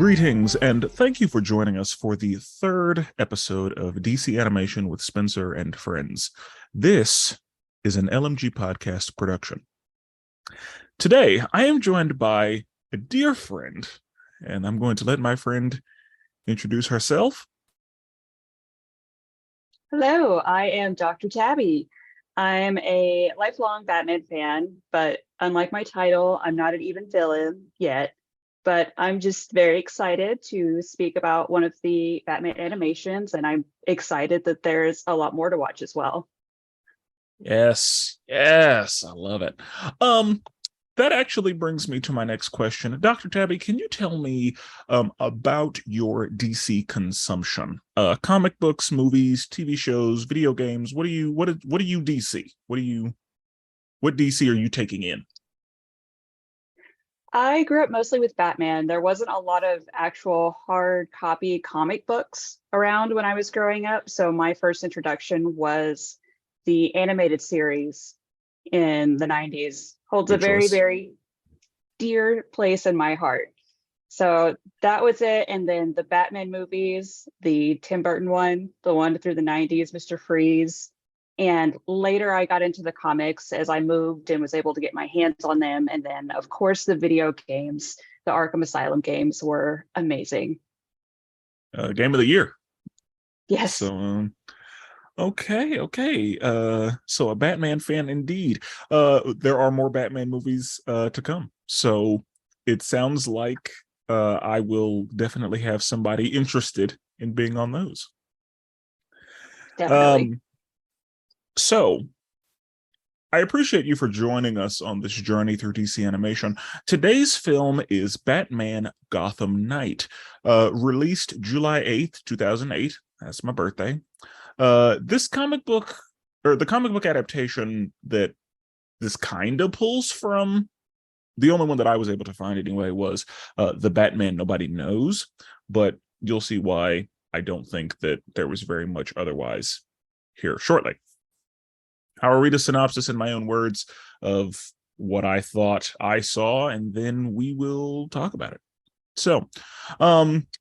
Greetings, and thank you for joining us for the third episode of DC Animation with Spenser and Friends. This is an LMG Podcast Production. Today, I am joined by a dear friend, and I'm going to let my friend introduce herself. Hello, I am Dr. Tabby. I'm a lifelong Batman fan, but unlike my title, I'm not an even villain yet. But I'm just very excited to speak about one of the Batman animations, and I'm excited that there's a lot more to watch as well. Yes, I love it. That actually brings me to my next question. Dr. Tabby, can you tell me about your DC consumption? Comic books, movies, TV shows, video games. What do you DC? What DC are you taking in? I grew up mostly with Batman. There wasn't a lot of actual hard copy comic books around when I was growing up, so my first introduction was the animated series in the 90s. Holds a Good very, choice. very dear place in my heart. So that was it. And then the Batman movies, the Tim Burton one, the one through the 90s, Mr. Freeze. And later I got into the comics as I moved and was able to get my hands on them. And then, of course, the video games, the Arkham Asylum games were amazing. Game of the year. Yes. So, okay. So a Batman fan indeed. There are more Batman movies to come. So it sounds like I will definitely have somebody interested in being on those. Definitely. So I appreciate you for joining us on this journey through DC animation. Today's film is Batman Gotham Knight, released July 8th, 2008. That's my birthday. The comic book adaptation that this kind of pulls from, the only one that I was able to find anyway was The Batman Nobody Knows, but you'll see why I don't think that there was very much otherwise here shortly. I'll read a synopsis in my own words of what I thought I saw, and then we will talk about it. So,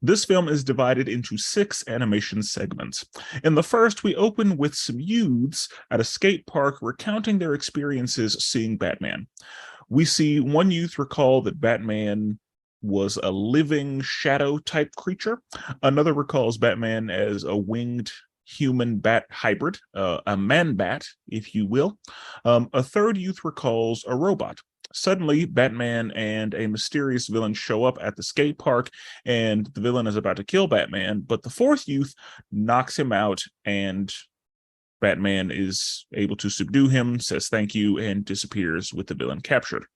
this film is divided into 6 animation segments. In the first, we open with some youths at a skate park recounting their experiences seeing Batman. We see one youth recall that Batman was a living shadow-type creature. Another recalls Batman as a winged human bat hybrid, a man bat, if you will. A third youth recalls a robot. Suddenly, Batman and a mysterious villain show up at the skate park, and the villain is about to kill Batman, but the fourth youth knocks him out, and Batman is able to subdue him, says thank you, and disappears with the villain captured.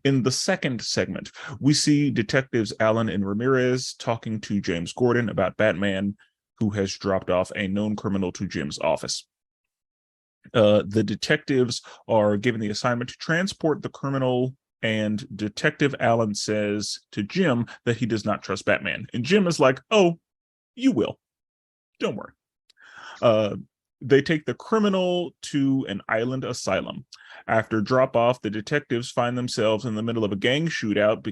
In the second segment, we see detectives Allen and Ramirez talking to James Gordon about Batman, who has dropped off a known criminal to Jim's office. The detectives are given the assignment to transport the criminal, and Detective Allen says to Jim that he does not trust Batman. And Jim is like, oh, you will. Don't worry. They take the criminal to an island asylum. After drop-off, the detectives find themselves in the middle of a gang shootout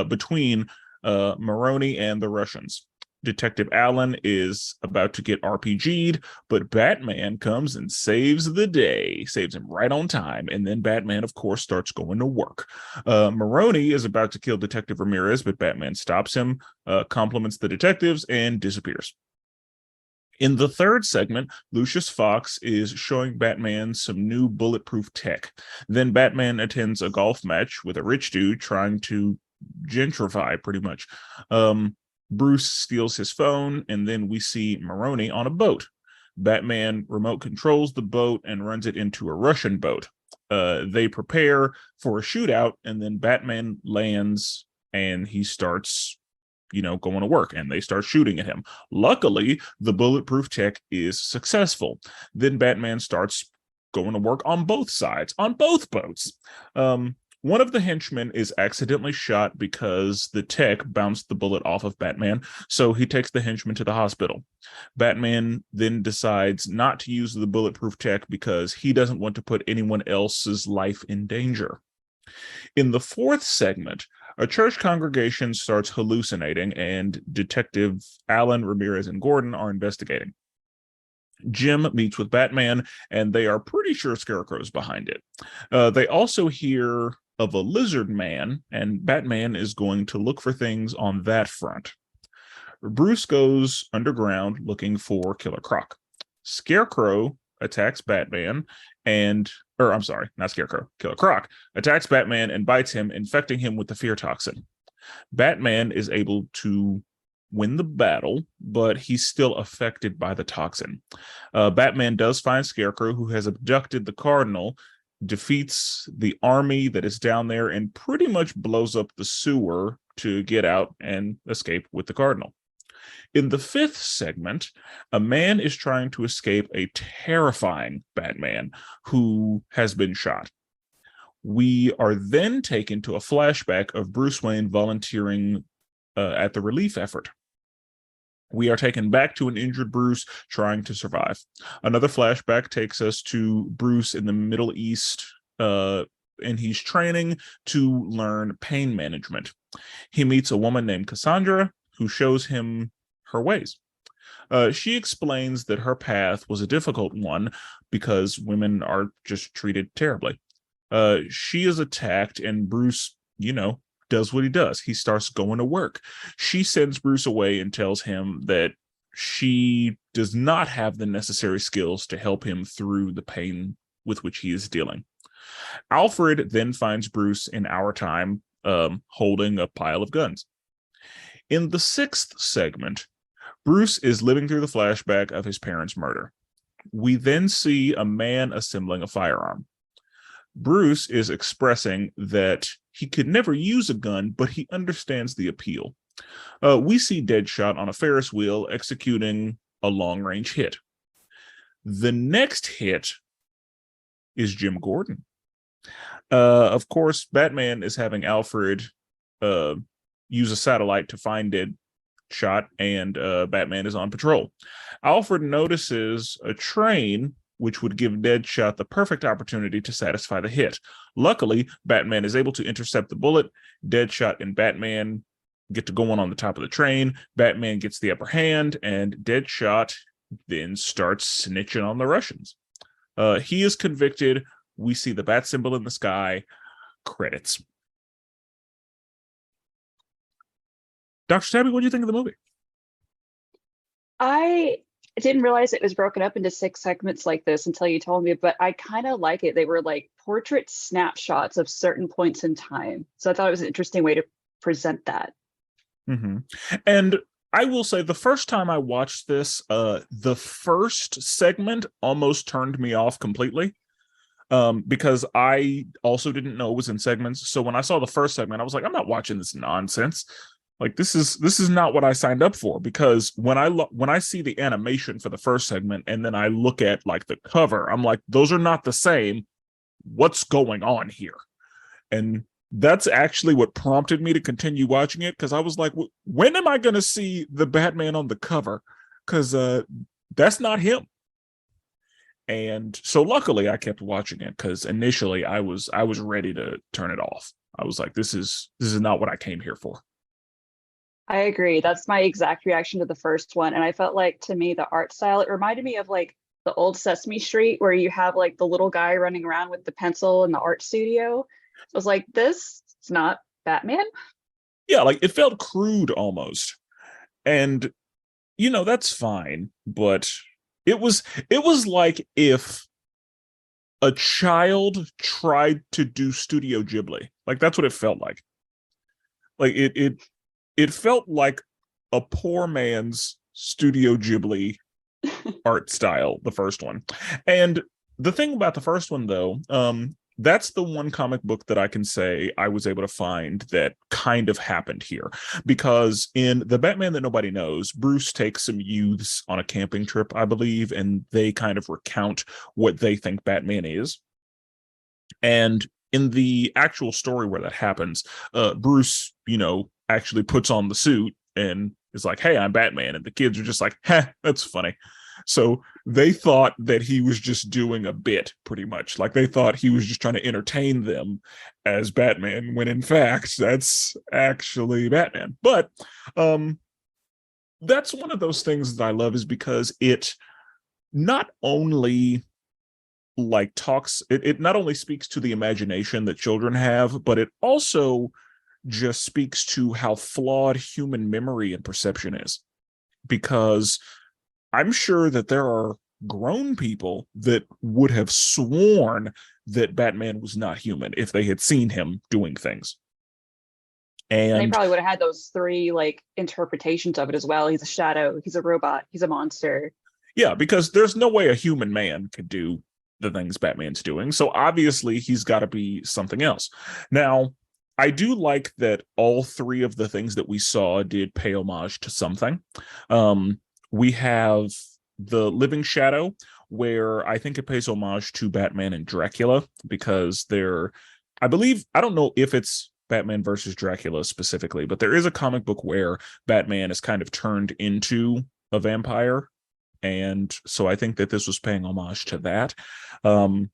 between Maroni and the Russians. Detective Allen is about to get RPG'd, but Batman comes and saves the day, saves him right on time, and then Batman, of course, starts going to work. Maroni is about to kill Detective Ramirez, but Batman stops him, compliments the detectives, and disappears. In the third segment, Lucius Fox is showing Batman some new bulletproof tech. Then Batman attends a golf match with a rich dude trying to gentrify, pretty much. Bruce steals his phone, and then we see Maroni on a boat. Batman remote controls the boat and runs it into a Russian boat. They prepare for a shootout, and then Batman lands, and he starts, going to work, and they start shooting at him. Luckily, the bulletproof tech is successful. Then Batman starts going to work on both sides, on both boats. One of the henchmen is accidentally shot because the tech bounced the bullet off of Batman, so he takes the henchman to the hospital. Batman then decides not to use the bulletproof tech because he doesn't want to put anyone else's life in danger. In the fourth segment, A church congregation starts hallucinating, and Detective Alan, Ramirez, and Gordon are investigating. Jim meets with Batman, and they are pretty sure Scarecrow's behind it. They also hear of a lizard man, and Batman is going to look for things on that front. Bruce goes underground looking for Killer Croc. Scarecrow attacks Batman I'm sorry, not Scarecrow, Killer Croc attacks Batman and bites him, infecting him with the fear toxin. Batman is able to win the battle, but he's still affected by the toxin. Batman does find Scarecrow, who has abducted the Cardinal, defeats the army that is down there, and pretty much blows up the sewer to get out and escape with the Cardinal. In the fifth segment, a man is trying to escape a terrifying Batman who has been shot. We are then taken to a flashback of Bruce Wayne volunteering at the relief effort. We are taken back to an injured Bruce trying to survive. Another flashback takes us to Bruce in the Middle East, and he's training to learn pain management. He meets a woman named Cassandra who shows him her ways. She explains that her path was a difficult one because women are just treated terribly. She is attacked, and Bruce, does what he does. He starts going to work. She sends Bruce away and tells him that she does not have the necessary skills to help him through the pain with which he is dealing. Alfred then finds Bruce in our time, holding a pile of guns. In the sixth segment, Bruce is living through the flashback of his parents' murder. We then see a man assembling a firearm. Bruce is expressing that he could never use a gun, but he understands the appeal. We see Deadshot on a Ferris wheel executing a long-range hit. The next hit is Jim Gordon. Of course, Batman is having Alfred use a satellite to find Deadshot, and Batman is on patrol. Alfred notices a train which would give Deadshot the perfect opportunity to satisfy the hit. Luckily, Batman is able to intercept the bullet. Deadshot and Batman get to going on the top of the train. Batman gets the upper hand, and Deadshot then starts snitching on the Russians. He is convicted. We see the bat symbol in the sky. Credits. Dr. Tabby, what do you think of the movie? I didn't realize it was broken up into 6 segments like this until you told me, but I kind of like it. They were like portrait snapshots of certain points in time. So I thought it was an interesting way to present that. Mm-hmm. And I will say the first time I watched this, the first segment almost turned me off completely, because I also didn't know it was in segments. So when I saw the first segment, I was like, I'm not watching this nonsense. Like this is not what I signed up for, because when I see the animation for the first segment and then I look at like the cover, I'm like, those are not the same. What's going on here? And that's actually what prompted me to continue watching it, because I was like, when am I going to see the Batman on the cover? Because that's not him. And so luckily I kept watching it, because initially I was ready to turn it off. I was like, this is not what I came here for. I agree. That's my exact reaction to the first one. And I felt like, to me, the art style, it reminded me of like the old Sesame Street, where you have like the little guy running around with the pencil in the art studio. I was like, this is not Batman. Yeah, like it felt crude almost. And that's fine, but it was like if a child tried to do Studio Ghibli. Like that's what it felt like. Like it felt like a poor man's Studio Ghibli art style, the first one. And the thing about the first one, though, that's the one comic book that I can say I was able to find that kind of happened here. Because in The Batman That Nobody Knows, Bruce takes some youths on a camping trip, I believe, and they kind of recount what they think Batman is. And in the actual story where that happens, Bruce, actually puts on the suit and is like, hey, I'm Batman. And the kids are just like, that's funny. So they thought that he was just doing a bit, pretty much. Like they thought he was just trying to entertain them as Batman, when in fact that's actually Batman. But that's one of those things that I love, is because it not only it not only speaks to the imagination that children have, but it also just speaks to how flawed human memory and perception is. Because I'm sure that there are grown people that would have sworn that Batman was not human if they had seen him doing things. And they And probably would have had those three like interpretations of it as well. He's a shadow, he's a robot, he's a monster. yeah, because there's no way a human man could do the things Batman's doing. So obviously he's got to be something else. Now, I do like that all three of the things that we saw did pay homage to something. We have the Living Shadow, where I think it pays homage to Batman and Dracula, because I don't know if it's Batman versus Dracula specifically, but there is a comic book where Batman is kind of turned into a vampire. And so I think that this was paying homage to that. Of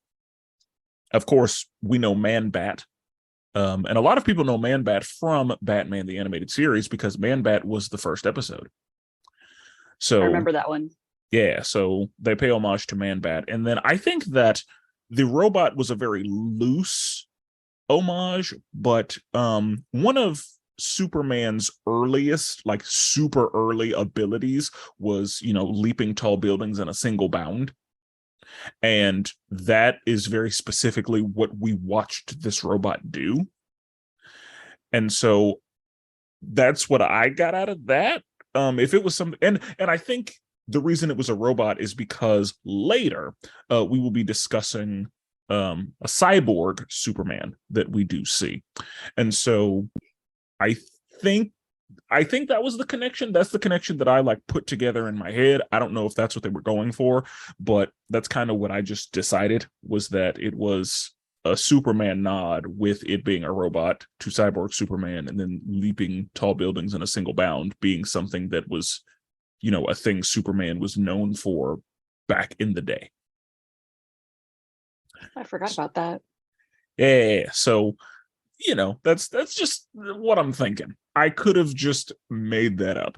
course, we know Man-Bat. And a lot of people know Man-Bat from Batman the Animated Series, because Man-Bat was the first episode. So I remember that one. yeah, so they pay homage to Man-Bat. And then I think that the robot was a very loose homage, but one of Superman's earliest, like super early abilities was, leaping tall buildings in a single bound. And that is very specifically what we watched this robot do. And so that's what I got out of that. If it was something, and I think the reason it was a robot is because later we will be discussing a cyborg Superman that we do see. And so I think that was the connection. That's the connection that I put together in my head. I don't know if that's what they were going for, but that's kind of what I just decided, was that it was a Superman nod with it being a robot to cyborg Superman, and then leaping tall buildings in a single bound being something that was, a thing Superman was known for back in the day. I forgot about that. Yeah. So, that's just what I'm thinking. I could have just made that up,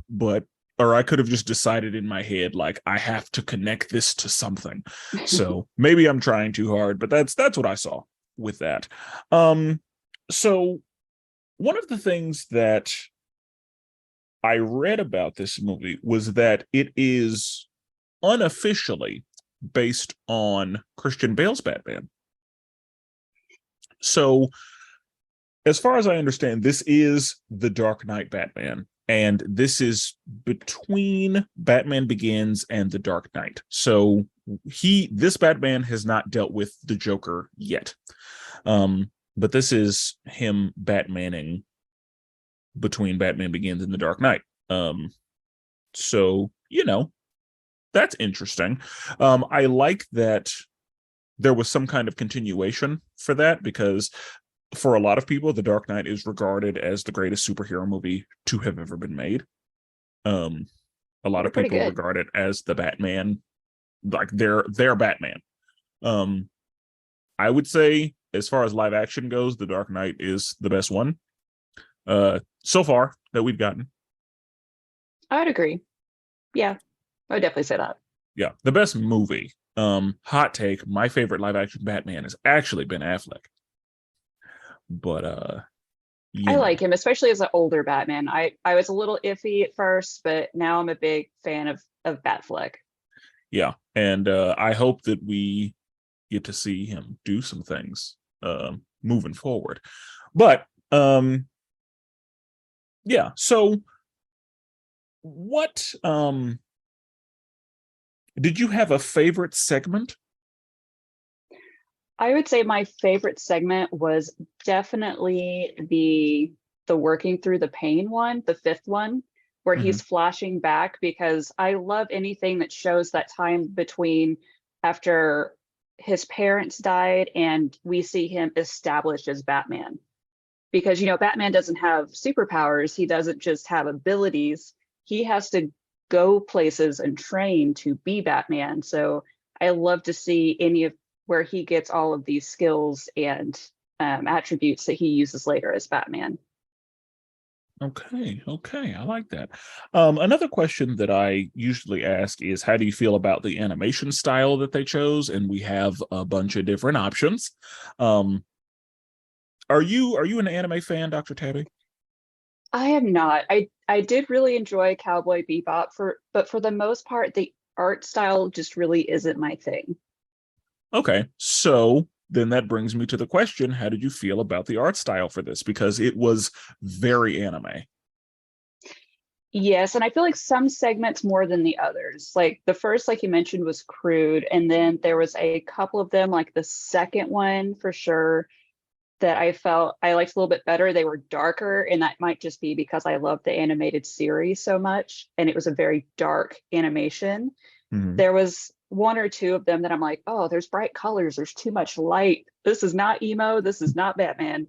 or I could have just decided in my head, I have to connect this to something. So maybe I'm trying too hard, but that's what I saw with that. So one of the things that I read about this movie was that it is unofficially based on Christian Bale's Batman. So as far as I understand, this is the Dark Knight Batman, and this is between Batman Begins and the Dark Knight. So this Batman has not dealt with the Joker yet. But this is him Batmaning between Batman Begins and the Dark Knight. So, that's interesting. I like that there was some kind of continuation for that, because for a lot of people, The Dark Knight is regarded as the greatest superhero movie to have ever been made. A lot of people regard it as the Batman, like their Batman. I would say, as far as live action goes, The Dark Knight is the best one so far that we've gotten. I would agree. Yeah, I would definitely say that. Yeah, the best movie. Hot take, my favorite live action Batman has actually Ben Affleck. But I like him, especially as an older Batman. I was a little iffy at first, but now I'm a big fan of Batfleck. Yeah, and I hope that we get to see him do some things moving forward. But yeah, so what did you have a favorite segment? I would say my favorite segment was definitely the working through the pain one, the fifth one, where he's flashing back, because I love anything that shows that time between after his parents died and we see him established as Batman. Because, Batman doesn't have superpowers. He doesn't just have abilities. He has to go places and train to be Batman. So I love to see any of where he gets all of these skills and attributes that he uses later as Batman. Okay, I like that. Another question that I usually ask is, how do you feel about the animation style that they chose? And we have a bunch of different options. Um, are you an anime fan, Dr. Tabby? I am not. I did really enjoy Cowboy Bebop but for the most part, the art style just really isn't my thing. Okay, so then that brings me to the question: how did you feel about the art style for this? Because it was very anime. Yes, and I feel like some segments more than the others. Like the first, like you mentioned, was crude, and then there was a couple of them, like the second one for sure, that I felt I liked a little bit better. They were darker, and that might just be because I love the animated series so much, and it was a very dark animation. Mhm. There was one or two of them that I'm like, oh, there's bright colors, there's too much light. This is not emo, this is not Batman.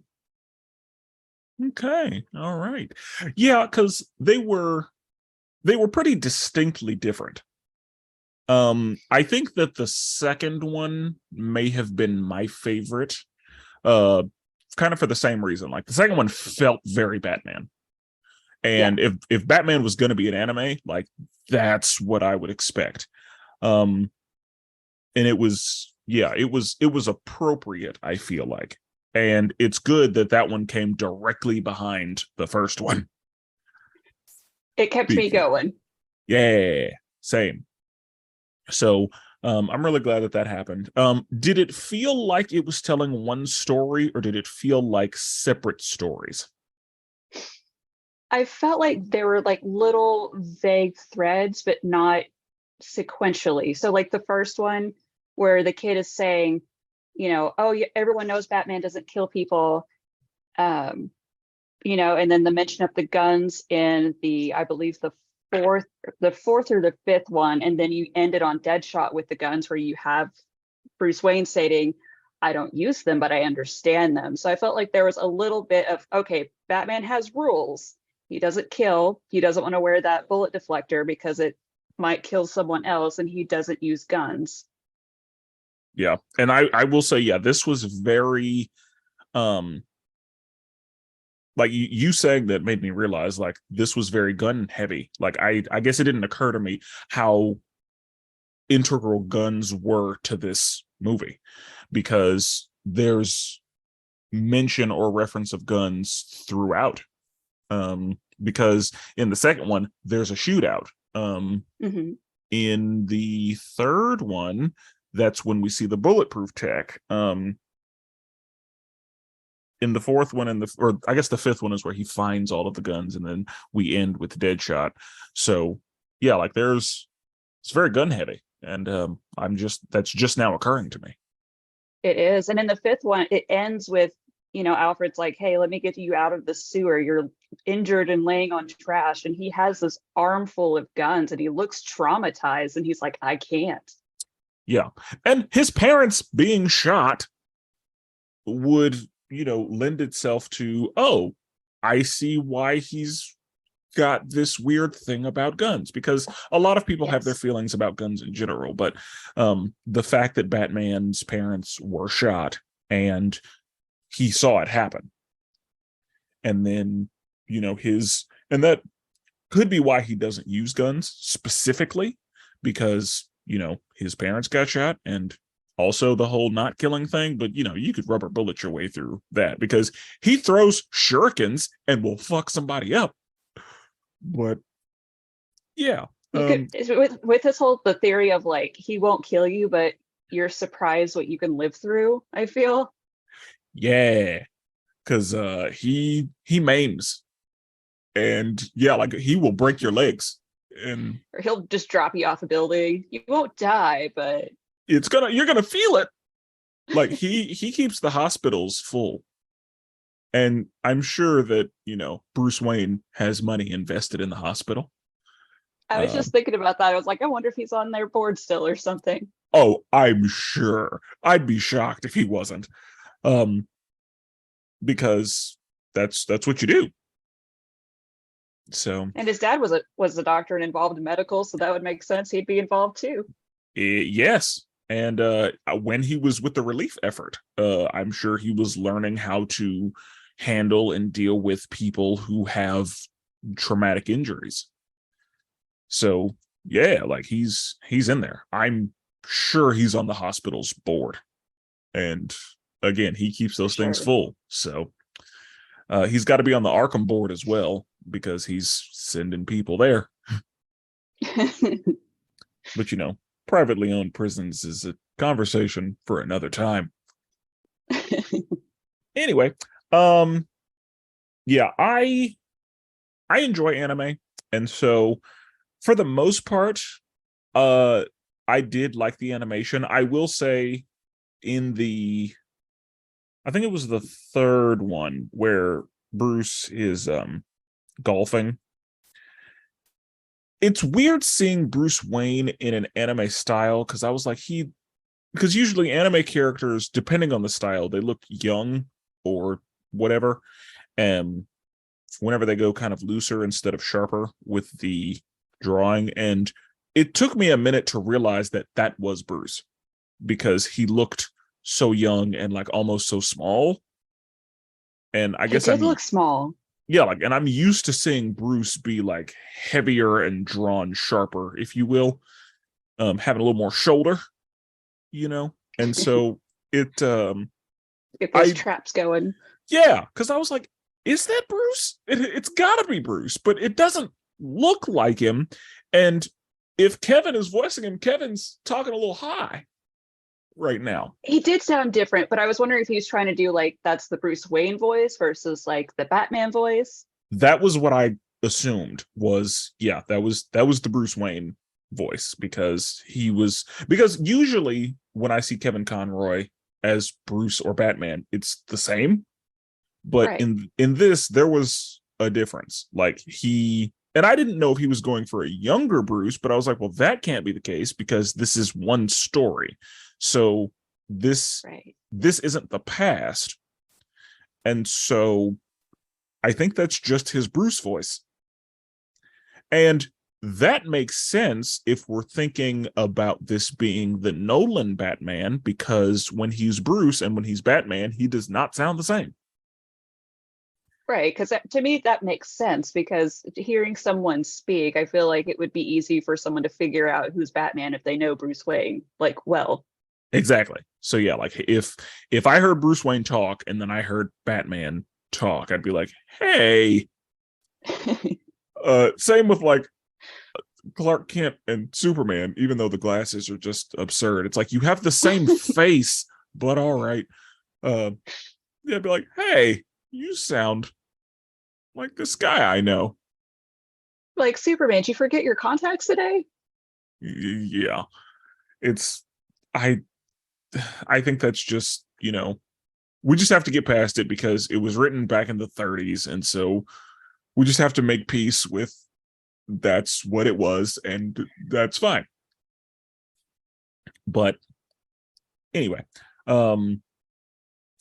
Okay, all right, yeah, because they were pretty distinctly different. I think that the second one may have been my favorite, uh, kind of for the same reason. Like the second one felt very Batman, Yeah, and if Batman was going to be an anime, like that's what I would expect. Um, and it was, yeah, it was appropriate, I feel like, and it's good that that one came directly behind the first one. it kept me Because, going. yeah, same. So I'm really glad that that happened. Did it feel like it was telling one story, or did it feel like separate stories? I felt like there were like little vague threads, but not sequentially. So, like the first one where the kid is saying, oh, yeah, everyone knows Batman doesn't kill people. Um, and then the mention of the guns in I believe fourth, the fourth or the fifth one, and then you ended on Deadshot with the guns, where you have Bruce Wayne stating, "I don't use them, but I understand them." So I felt like there was a little bit of, okay, Batman has rules. He doesn't kill. He doesn't want to wear that bullet deflector because it might kill someone else, and he doesn't use guns. Yeah, and I will say, yeah, this was very um like you saying that made me realize like this was very gun heavy. Like I guess it didn't occur to me how integral guns were to this movie, because there's mention or reference of guns throughout. Because in the second one there's a shootout. Hmm. In the third one, that's when we see the bulletproof tech. In the fourth one, or I guess the fifth one, is where he finds all of the guns, and then we end with Deadshot. So yeah, like it's very gun heavy, and that's just now occurring to me. It is. And in the fifth one, it ends with, Alfred's like, hey, let me get you out of the sewer. You're injured and laying on trash. And he has this armful of guns and he looks traumatized. And he's like, I can't. Yeah, and his parents being shot would, lend itself to, oh, I see why he's got this weird thing about guns, because a lot of people have their Yes. feelings about guns in general, but the fact that Batman's parents were shot and he saw it happen, and then his and that could be why he doesn't use guns specifically, because his parents got shot, and also the whole not killing thing. But you could rubber bullet your way through that, because he throws shurikens and will fuck somebody up. But yeah. You could, with this whole, the theory of like, he won't kill you, but you're surprised what you can live through, I feel. Yeah, because he maims, and yeah, like he will break your legs, and Or he'll just drop you off a building. You won't die, but you're gonna feel it. Like he keeps the hospitals full, and I'm sure that Bruce Wayne has money invested in the hospital. I was uh, just thinking about that. I was like, I wonder if he's on their board still or something. oh, I'm sure. I'd be shocked if he wasn't. um because that's what you do. So, And his dad was a doctor and involved in medical, so that would make sense. He'd be involved too. yes. And when he was with the relief effort, I'm sure he was learning how to handle and deal with people who have traumatic injuries. So, yeah, like he's in there. I'm sure he's on the hospital's board. And again, he keeps those things full. So, he's got to be on the Arkham board as well because he's sending people there. But privately owned prisons is a conversation for another time. Anyway, yeah, I enjoy anime, and so for the most part, I did like the animation. I will say I think it was the third one where Bruce is golfing. It's weird seeing Bruce Wayne in an anime style because I was like, because usually anime characters, depending on the style, they look young or whatever. And whenever they go kind of looser instead of sharper with the drawing. And it took me a minute to realize that that was Bruce because he looked so young and like almost so small. And I guess he did look small. Yeah, like, and I'm used to seeing Bruce be like heavier and drawn sharper, if you will, having a little more shoulder, and so get those traps going. Yeah, because I was like, is that Bruce? It's gotta be Bruce, but it doesn't look like him. And if Kevin is voicing him, Kevin's talking a little high right now. He did sound different, but I was wondering if he was trying to do like that's the Bruce Wayne voice versus like the Batman voice. That was what I assumed was, yeah, that was the Bruce Wayne voice because usually when I see Kevin Conroy as Bruce or Batman, it's the same. But right. in this, there was a difference. Like and I didn't know if he was going for a younger Bruce, but I was like, well, that can't be the case because this is one story. So this isn't the past. And so I think that's just his Bruce voice. And that makes sense if we're thinking about this being the Nolan Batman, because when he's Bruce and when he's Batman, he does not sound the same. Right, because to me that makes sense, because hearing someone speak, I feel like it would be easy for someone to figure out who's Batman if they know Bruce Wayne, like, well. Exactly. So yeah, like if I heard Bruce Wayne talk and then I heard Batman talk, I'd be like, hey. Same with like Clark Kent and Superman, even though the glasses are just absurd. It's like you have the same face, but all right. Yeah, I'd be like, hey, you sound like this guy I know. Like, Superman, did you forget your contacts today? Yeah. I think that's just, we just have to get past it because it was written back in the 30s. And so we just have to make peace with that's what it was. And that's fine. But anyway,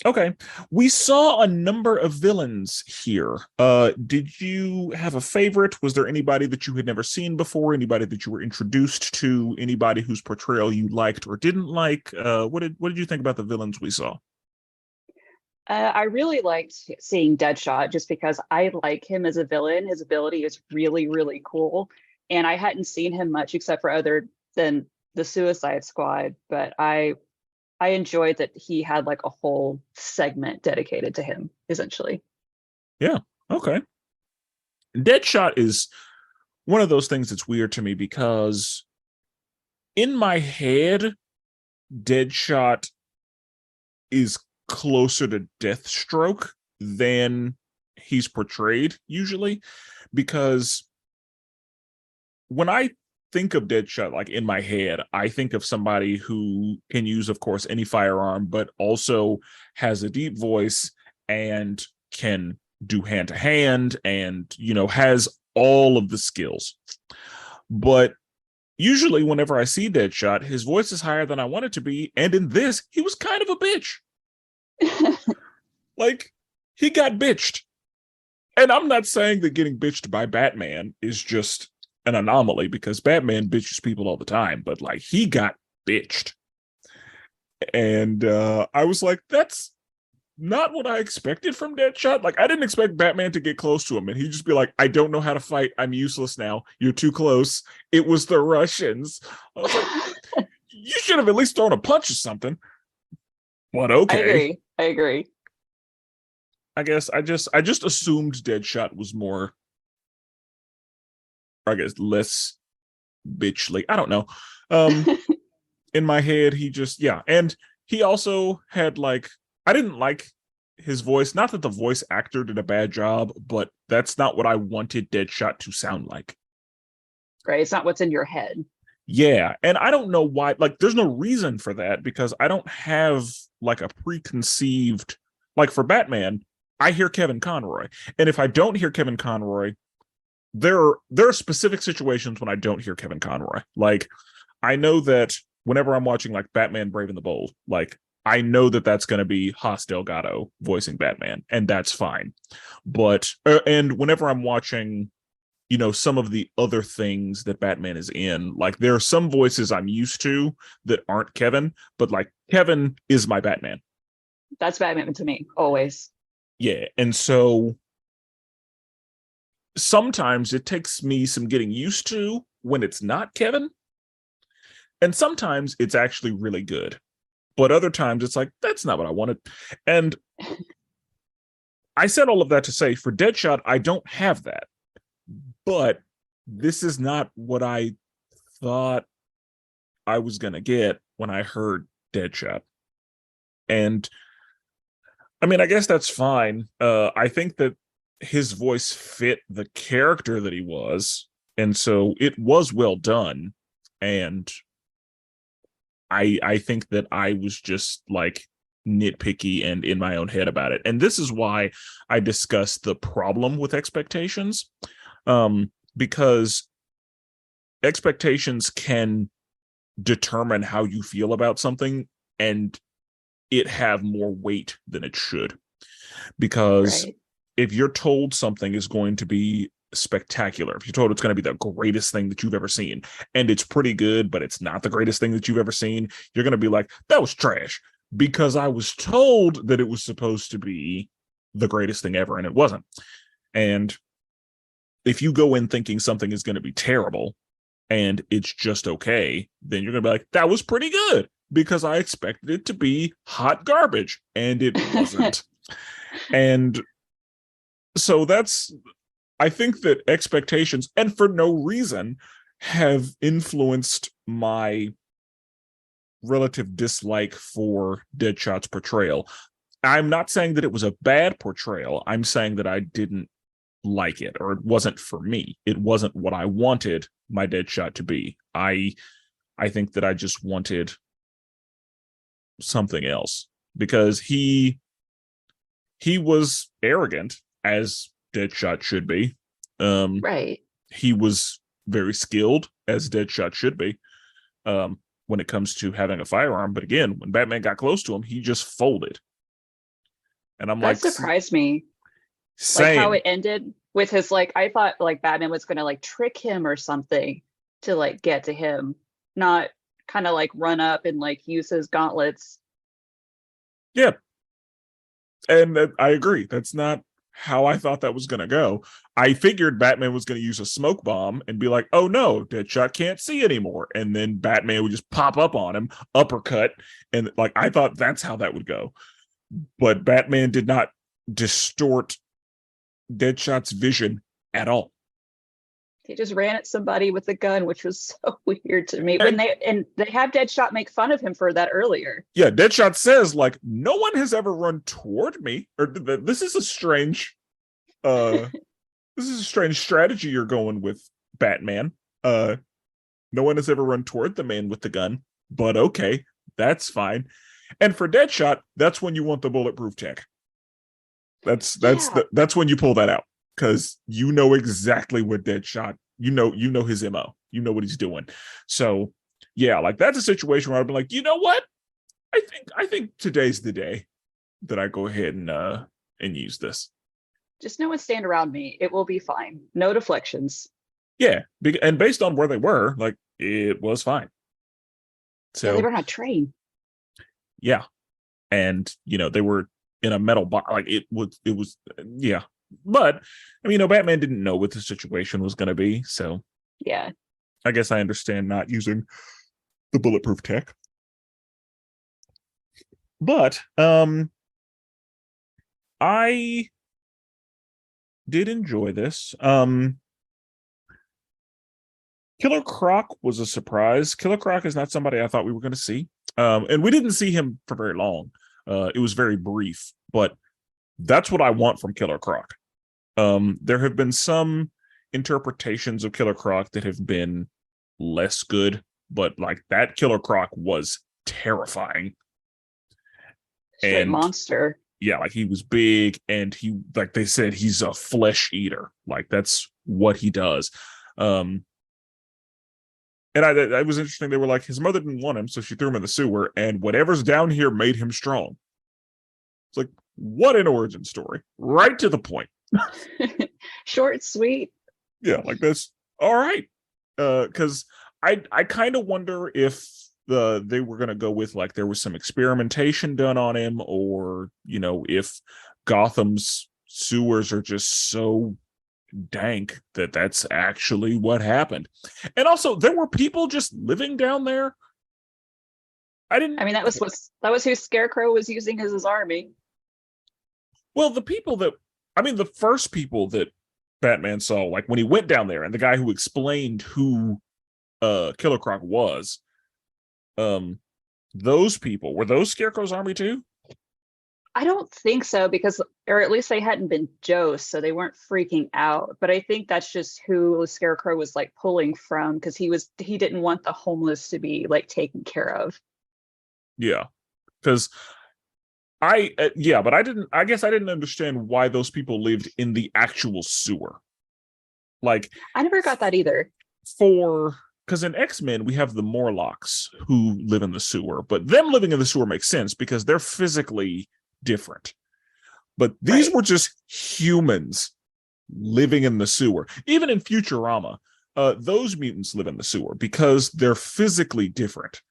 okay. We saw a number of villains here. Did you have a favorite? Was there anybody that you had never seen before? Anybody that you were introduced to? Anybody whose portrayal you liked or didn't like? What did you think about the villains we saw? I really liked seeing Deadshot just because I like him as a villain. His ability is really, really cool. And I hadn't seen him much except for other than the Suicide Squad, but I enjoyed that he had like a whole segment dedicated to him, essentially. Yeah. Okay. Deadshot is one of those things that's weird to me because in my head, Deadshot is closer to Deathstroke than he's portrayed usually, because when I think of Deadshot, like in my head, I think of somebody who can use, of course, any firearm, but also has a deep voice and can do hand to hand and, has all of the skills. But usually whenever I see Deadshot, his voice is higher than I want it to be. And in this, he was kind of a bitch. Like, he got bitched. And I'm not saying that getting bitched by Batman is just an anomaly, because Batman bitches people all the time, but like he got bitched. And I was like, that's not what I expected from Deadshot. Like, I didn't expect Batman to get close to him and he'd just be like, I don't know how to fight. I'm useless now. You're too close. It was the Russians. I was like, you should have at least thrown a punch or something. But okay. I agree. I guess I just assumed Deadshot was more, I guess, less bitchly. I don't know. In my head, he just, yeah. And he also had like, I didn't like his voice. Not that the voice actor did a bad job, but that's not what I wanted Deadshot to sound like. Right. It's not what's in your head. Yeah. And I don't know why, like, there's no reason for that, because I don't have like a preconceived, like for Batman, I hear Kevin Conroy. And if I don't hear Kevin Conroy, there are specific situations when I don't hear Kevin Conroy. Like, I know that whenever I'm watching like Batman Brave and the Bold, like I know that that's going to be Haas Delgado voicing Batman, and that's fine. But and whenever I'm watching, you know, some of the other things that Batman is in, like there are some voices I'm used to that aren't Kevin, but like Kevin is my Batman. That's Batman to me, always. Yeah, and so sometimes it takes me some getting used to when it's not Kevin. And sometimes it's actually really good. But other times it's like, that's not what I wanted. And I said all of that to say, for Deadshot, I don't have that. But this is not what I thought I was going to get when I heard Deadshot. And I mean, I guess that's fine. I think that his voice fit the character that he was. And so it was well done. And I think that I was just like nitpicky and in my own head about it. And this is why I discussed the problem with expectations. Because expectations can determine how you feel about something and it have more weight than it should. Because if you're told something is going to be spectacular, if you're told it's going to be the greatest thing that you've ever seen, and it's pretty good, but it's not the greatest thing that you've ever seen, you're going to be like, that was trash, because I was told that it was supposed to be the greatest thing ever, and it wasn't. And if you go in thinking something is going to be terrible and it's just okay, then you're going to be like, that was pretty good, because I expected it to be hot garbage, and it wasn't. And so I think that expectations, and for no reason, have influenced my relative dislike for Deadshot's portrayal. I'm not saying that it was a bad portrayal. I'm saying that I didn't like it, or it wasn't for me. It wasn't what I wanted my Deadshot to be. I think that I just wanted something else, because he was arrogant, as Deadshot should be. Right. He was very skilled, as Deadshot should be, when it comes to having a firearm. But again, when Batman got close to him, he just folded. And I'm that surprised me. Same. Like how it ended with his, like, I thought like Batman was going to like trick him or something to like get to him, not kind of like run up and like use his gauntlets. Yeah. And I agree. That's not how I thought that was going to go. I figured Batman was going to use a smoke bomb and be like, oh no, Deadshot can't see anymore. And then Batman would just pop up on him, uppercut. And like, I thought that's how that would go. But Batman did not distort Deadshot's vision at all. He just ran at somebody with a gun, which was so weird to me. When they have Deadshot make fun of him for that earlier. Yeah, Deadshot says, like, no one has ever run toward me. Or this is a strange strategy you're going with, Batman. No one has ever run toward the man with the gun, but okay, that's fine. And for Deadshot, that's when you want the bulletproof tech. That's when you pull that out, because you know exactly what Deadshot, you know his MO, you know what he's doing. So yeah, like that's a situation where I'd be like, you know what? I think today's the day that I go ahead and use this. Just no one stand around me. It will be fine. No deflections. Yeah, and based on where they were, like it was fine. Yeah, they So were on a train. yeah, and they were in a metal box. Like it was yeah. But I mean, Batman didn't know what the situation was going to be, so Yeah. I guess I understand not using the bulletproof tech. But I did enjoy this. Killer Croc was a surprise. Killer Croc is not somebody I thought we were going to see. And we didn't see him for very long. It was very brief, but that's what I want from Killer Croc. There have been some interpretations of Killer Croc that have been less good, but like that Killer Croc was terrifying. Straight And monster. yeah, like he was big, and he, like they said, he's a flesh eater. Like that's what he does. And I was interesting. They were like, his mother didn't want him, so she threw him in the sewer, and whatever's down here made him strong. It's like, what an origin story. Right to the point. Short, sweet. Yeah, like that's all right. Because I kind of wonder if they were gonna go with like there was some experimentation done on him, or if Gotham's sewers are just so dank that that's actually what happened. And also there were people just living down there. I mean, that was who Scarecrow was using as his army. Well, the first people that Batman saw, like when he went down there, and the guy who explained who Killer Croc was, those people, were those Scarecrow's army too? I don't think so, or at least they hadn't been dosed, so they weren't freaking out. But I think that's just who Scarecrow was like pulling from, because he didn't want the homeless to be like taken care of. Yeah, because but I guess I didn't understand why those people lived in the actual sewer. Like, I never got that either. Because in X-Men we have the Morlocks who live in the sewer, but them living in the sewer makes sense because they're physically different. But these were just humans living in the sewer. Even in Futurama, those mutants live in the sewer because they're physically different.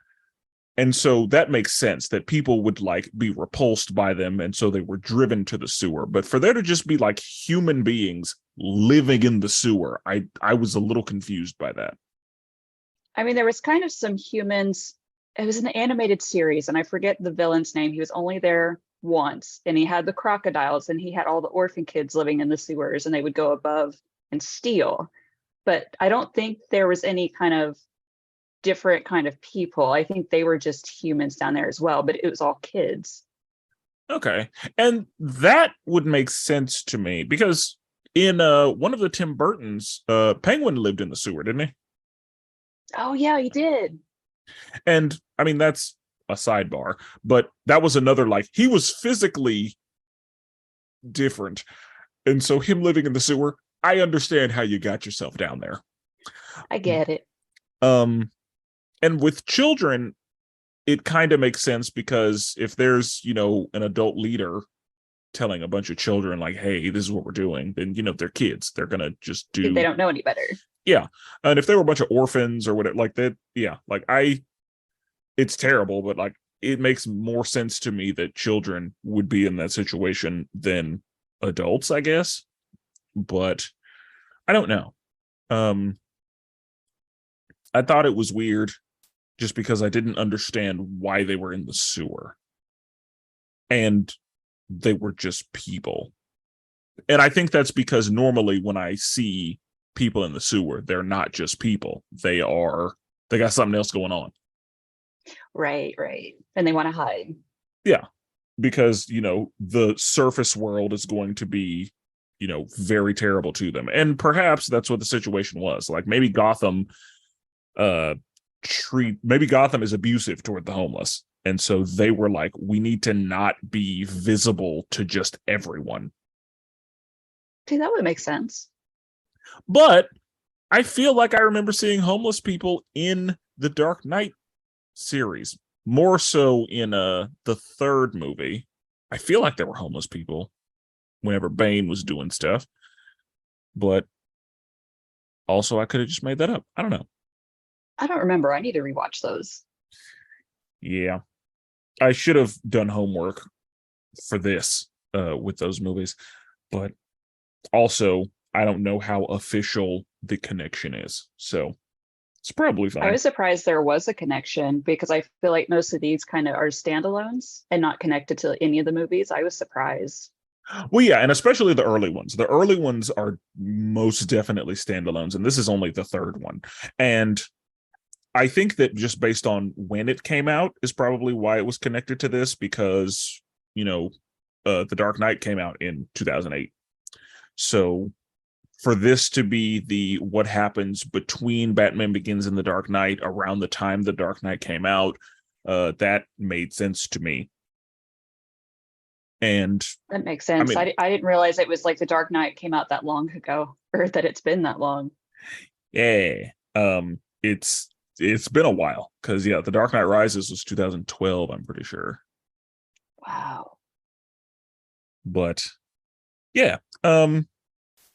And so that makes sense that people would like be repulsed by them, and so they were driven to the sewer. But for there to just be like human beings living in the sewer, I was a little confused by that. I mean, there was kind of some humans. It was an animated series, and I forget the villain's name. He was only there once, and he had the crocodiles, and he had all the orphan kids living in the sewers, and they would go above and steal. But I don't think there was any kind of different kind of people. I think they were just humans down there as well, but it was all kids. Okay. And that would make sense to me because in one of the Tim Burton's, Penguin lived in the sewer, didn't he? Oh yeah, he did. And I mean, that's a sidebar, but that was another, like, he was physically different. And so him living in the sewer, I understand how you got yourself down there. I get it. And with children, it kind of makes sense because if there's, an adult leader telling a bunch of children like, hey, this is what we're doing, then, they're kids. They're going to just do. They don't know any better. Yeah. And if there were a bunch of orphans or whatever like that, yeah, like it's terrible, but like it makes more sense to me that children would be in that situation than adults, I guess. But I don't know. I thought it was weird just because I didn't understand why they were in the sewer. And they were just people. And I think that's because normally when I see people in the sewer, they're not just people. They got something else going on. Right. And they want to hide. Yeah. Because, the surface world is going to be, very terrible to them. And perhaps that's what the situation was. Like maybe Gotham is abusive toward the homeless, and so they were like, we need to not be visible to just everyone. See, that would make sense. But I feel like I remember seeing homeless people in the Dark Knight series, more so in the third movie. I feel like there were homeless people. whenever Bane was doing stuff. But also, I could have just made that up. I don't know. I don't remember. I need to rewatch those. Yeah, I should have done homework for this with those movies, but also I don't know how official the connection is, so it's probably I fine. was surprised there was a connection because I feel like most of these kind of are standalones and not connected to any of the movies. I was surprised. Well, yeah, and especially the early ones. The early ones are most definitely standalones, and this is only the third one. And I think that just based on when it came out is probably why it was connected to this, because The Dark Knight came out in 2008. So for this to be the what happens between Batman Begins and The Dark Knight around the time The Dark Knight came out, that made sense to me. And That makes I sense. mean, I didn't realize it was like The Dark Knight came out that long ago, or that it's been that long. yeah, it's been a while, because yeah, The Dark Knight Rises was 2012, I'm pretty sure. Wow. But yeah,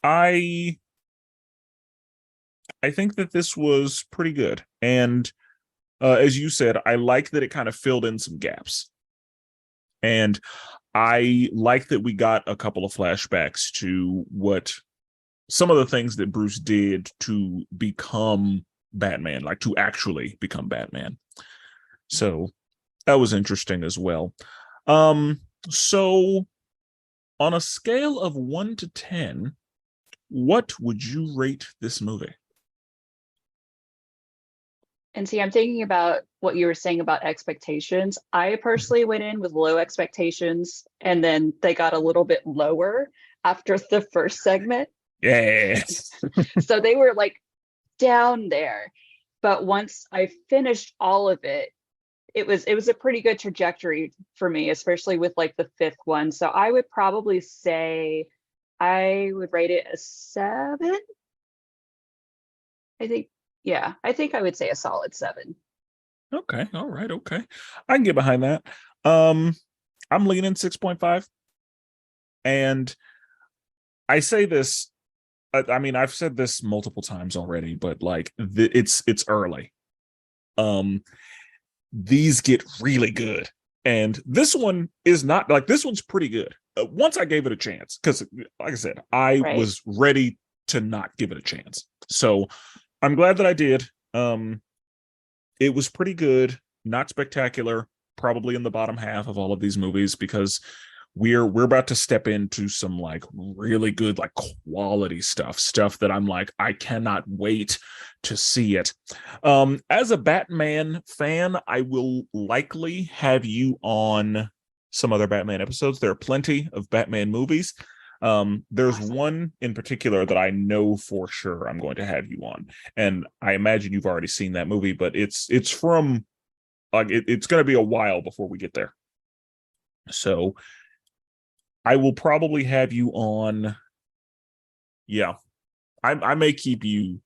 I I think that this was pretty good. And as you said, I like that it kind of filled in some gaps. And I like that we got a couple of flashbacks to what some of the things that Bruce did to become Batman, like to actually become Batman. So that was interesting as well. So on a scale of 1 to 10, what would you rate this movie? And see, I'm thinking about what you were saying about expectations. I personally went in with low expectations, and then they got a little bit lower after the first segment. Yes. So they were like down there. But once I finished all of it, it was a pretty good trajectory for me, especially with like the fifth one. So I would probably say I would rate it a 7. I think, yeah, I think I would say a solid 7. Okay. All right. Okay. I can get behind that. Um, I'm leaning 6.5. And I say this, I mean, I've said this multiple times already, but like it's early. Um, these get really good. And this one is not like this one's pretty good. Once I gave it a chance, because like I said, I Right. was ready to not give it a chance. So I'm glad that I did. It was pretty good, not spectacular, probably in the bottom half of all of these movies, because we're about to step into some like really good like quality stuff that I'm like, I cannot wait to see it. As a Batman fan, I will likely have you on some other Batman episodes. There are plenty of Batman movies. There's Awesome. one in particular that I know for sure I'm going to have you on, and I imagine you've already seen that movie, but it's from like it's going to be a while before we get there. So I will probably have you on. Yeah, I may keep you.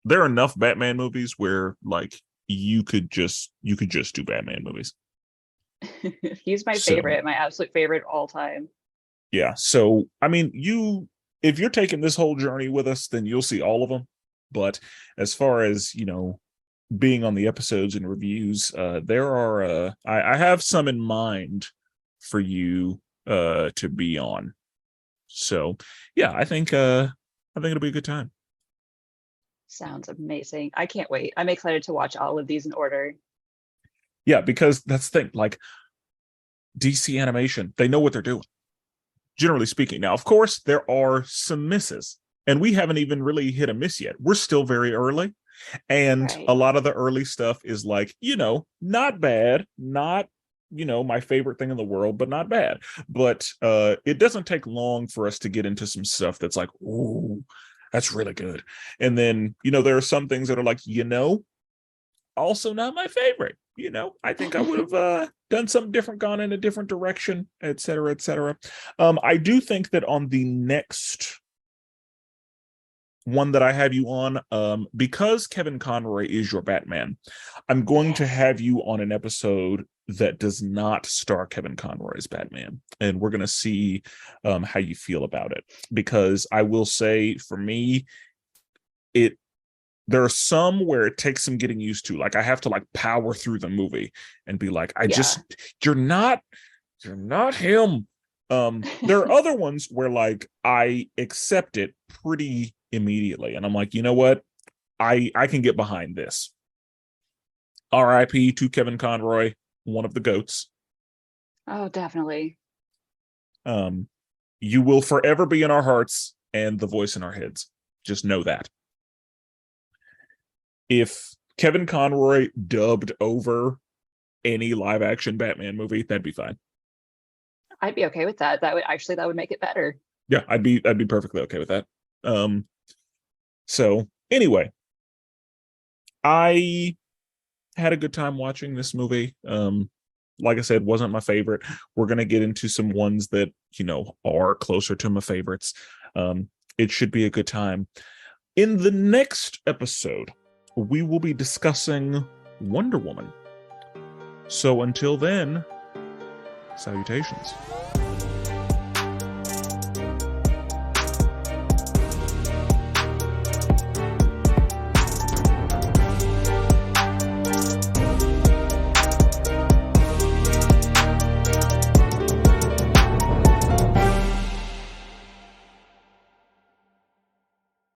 There are enough Batman movies where like you could just do Batman movies. He's my So favorite, my absolute favorite all time. yeah, so I mean, if you're taking this whole journey with us, then you'll see all of them. But as far as being on the episodes and reviews, there are I have some in mind for you to be on. So yeah, I think it'll be a good time. Sounds amazing. I can't wait. I'm excited to watch all of these in order. Yeah, because that's the thing, like DC animation, they know what they're doing, generally speaking. Now, of course, there are some misses, and we haven't even really hit a miss yet. We're still very early. And a Right. lot of the early stuff is like, not bad, not, my favorite thing in the world, but not bad. But it doesn't take long for us to get into some stuff that's like, ooh, that's really good. And then, there are some things that are like, also not my favorite. I think I would have done something different, gone in a different direction, et cetera, et cetera. I do think that on the next one that I have you on, because Kevin Conroy is your Batman, I'm going to Yes. have you on an episode that does not star Kevin Conroy as Batman, and we're gonna see how you feel about it. Because I will say, for me, there are some where it takes some getting used to. Like, I have to like power through the movie and be like, you're not him. There are other ones where like I accept it pretty immediately, and I'm like, you know what, I can get behind this. R.I.P. to Kevin Conroy, one of the GOATs. Oh, definitely. You will forever be in our hearts and the voice in our heads. Just know that. If Kevin Conroy dubbed over any live action Batman movie, that'd be fine. I'd be okay with that. That would make it better. Yeah, I'd be perfectly okay with that. So anyway, I had a good time watching this movie. Like I said, wasn't my favorite. We're gonna get into some ones that, you know, are closer to my favorites. It should be a good time. In the next episode, we will be discussing Wonder Woman. So until then, salutations.